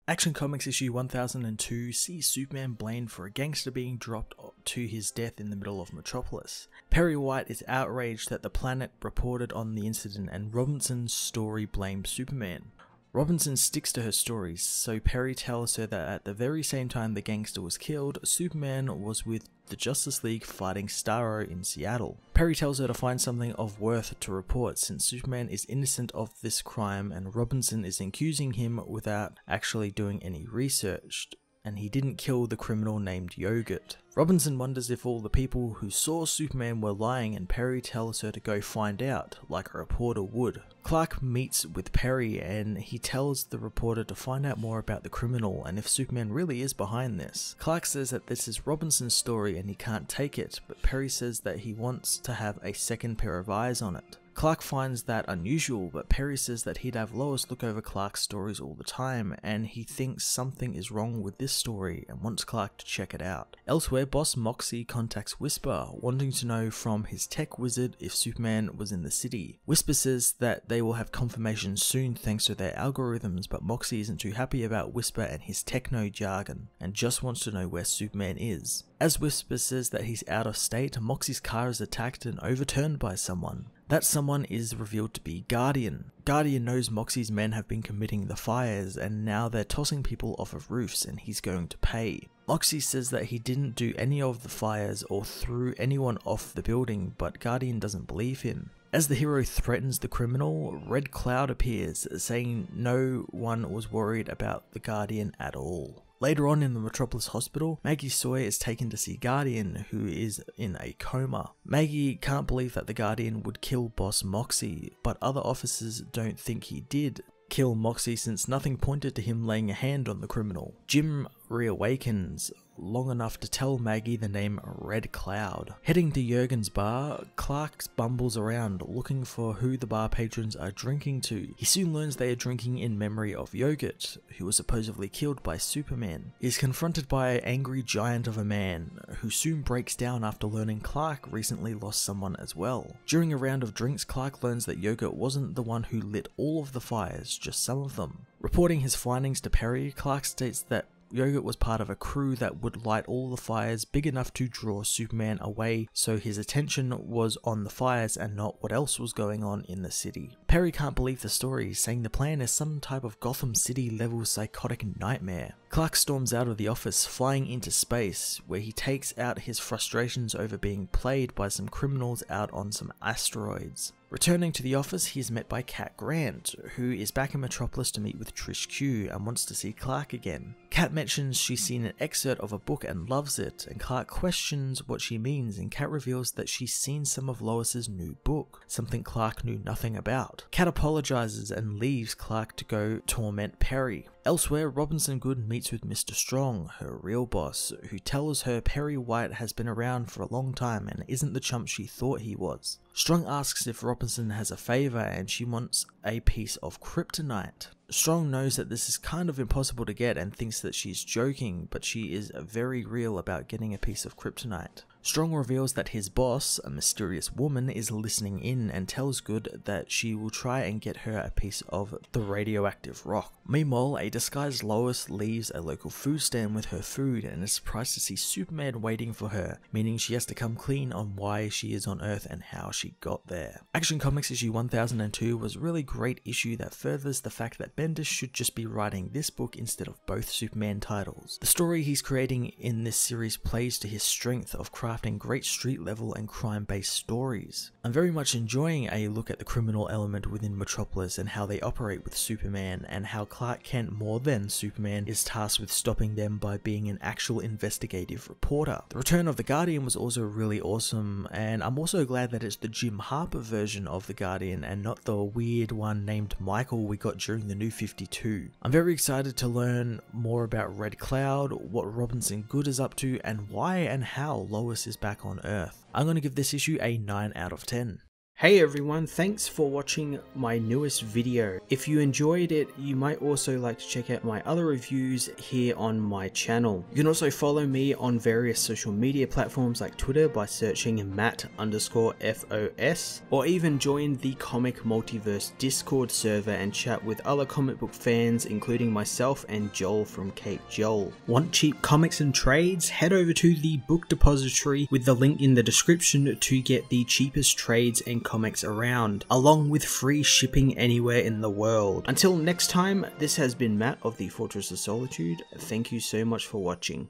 Action Comics issue 1002 sees Superman blamed for a gangster being dropped to his death in the middle of Metropolis. Perry White is outraged that the Planet reported on the incident and Robinson's story blames Superman. Robinson sticks to her stories, so Perry tells her that at the very same time the gangster was killed, Superman was with the Justice League fighting Starro in Seattle. Perry tells her to find something of worth to report since Superman is innocent of this crime and Robinson is accusing him without actually doing any research, and he didn't kill the criminal named Yogurt. Robinson wonders if all the people who saw Superman were lying and Perry tells her to go find out, like a reporter would. Clark meets with Perry and he tells the reporter to find out more about the criminal and if Superman really is behind this. Clark says that this is Robinson's story and he can't take it, but Perry says that he wants to have a second pair of eyes on it. Clark finds that unusual, but Perry says that he'd have Lois look over Clark's stories all the time, and he thinks something is wrong with this story and wants Clark to check it out. Elsewhere, Boss Moxie contacts Whisper, wanting to know from his tech wizard if Superman was in the city. Whisper says that they will have confirmation soon thanks to their algorithms, but Moxie isn't too happy about Whisper and his techno jargon, and just wants to know where Superman is. As Whisper says that he's out of state, Moxie's car is attacked and overturned by someone. That someone is revealed to be Guardian. Guardian knows Moxie's men have been committing the fires and now they're tossing people off of roofs and he's going to pay. Moxie says that he didn't do any of the fires or threw anyone off the building, but Guardian doesn't believe him. As the hero threatens the criminal, Red Cloud appears, saying no one was worried about the Guardian at all. Later on in the Metropolis hospital, Maggie Sawyer is taken to see Guardian, who is in a coma. Maggie can't believe that the Guardian would kill Boss Moxie, but other officers don't think he did kill Moxie since nothing pointed to him laying a hand on the criminal. Jim reawakens long enough to tell Maggie the name Red Cloud. Heading to Jurgen's bar, Clark bumbles around looking for who the bar patrons are drinking to. He soon learns they are drinking in memory of Yogurt, who was supposedly killed by Superman. He is confronted by an angry giant of a man, who soon breaks down after learning Clark recently lost someone as well. During a round of drinks, Clark learns that Yogurt wasn't the one who lit all of the fires, just some of them. Reporting his findings to Perry, Clark states that Yogurt was part of a crew that would light all the fires big enough to draw Superman away, so his attention was on the fires and not what else was going on in the city. Perry can't believe the story, saying the plan is some type of Gotham City level psychotic nightmare. Clark storms out of the office, flying into space, where he takes out his frustrations over being played by some criminals out on some asteroids. Returning to the office, he is met by Cat Grant, who is back in Metropolis to meet with Trish Q and wants to see Clark again. Cat mentions she's seen an excerpt of a book and loves it, and Clark questions what she means, and Cat reveals that she's seen some of Lois's new book, something Clark knew nothing about. Cat apologizes and leaves Clark to go torment Perry. Elsewhere, Robinson Goode meets with Mr. Strong, her real boss, who tells her Perry White has been around for a long time and isn't the chump she thought he was. Strong asks if Robinson has a favor and she wants a piece of kryptonite. Strong knows that this is kind of impossible to get and thinks that she's joking, but she is very real about getting a piece of kryptonite. Strong reveals that his boss, a mysterious woman, is listening in and tells Goode that she will try and get her a piece of the radioactive rock. Meanwhile, a disguised Lois leaves a local food stand with her food and is surprised to see Superman waiting for her, meaning she has to come clean on why she is on Earth and how she got there. Action Comics issue 1002 was a really great issue that furthers the fact that Bendis should just be writing this book instead of both Superman titles. The story he's creating in this series plays to his strength of crafting great street level and crime based stories. I'm very much enjoying a look at the criminal element within Metropolis and how they operate with Superman, and how Clark Kent, more than Superman, is tasked with stopping them by being an actual investigative reporter. The return of the Guardian was also really awesome, and I'm also glad that it's the Jim Harper version of the Guardian and not the weird one named Michael we got during the New 52. I'm very excited to learn more about Red Cloud, what Robinson Goode is up to, and why and how Lois is back on Earth. I'm going to give this issue a 9 out of 10. Hey everyone, thanks for watching my newest video. If you enjoyed it, you might also like to check out my other reviews here on my channel. You can also follow me on various social media platforms like Twitter by searching Matt_FOS, or even join the Comic Multiverse Discord server and chat with other comic book fans, including myself and Joel from Cape Joel. Want cheap comics and trades? Head over to the book depository with the link in the description to get the cheapest trades and comics around, along with free shipping anywhere in the world. Until next time, this has been Matt of the Fortress of Solitude. Thank you so much for watching.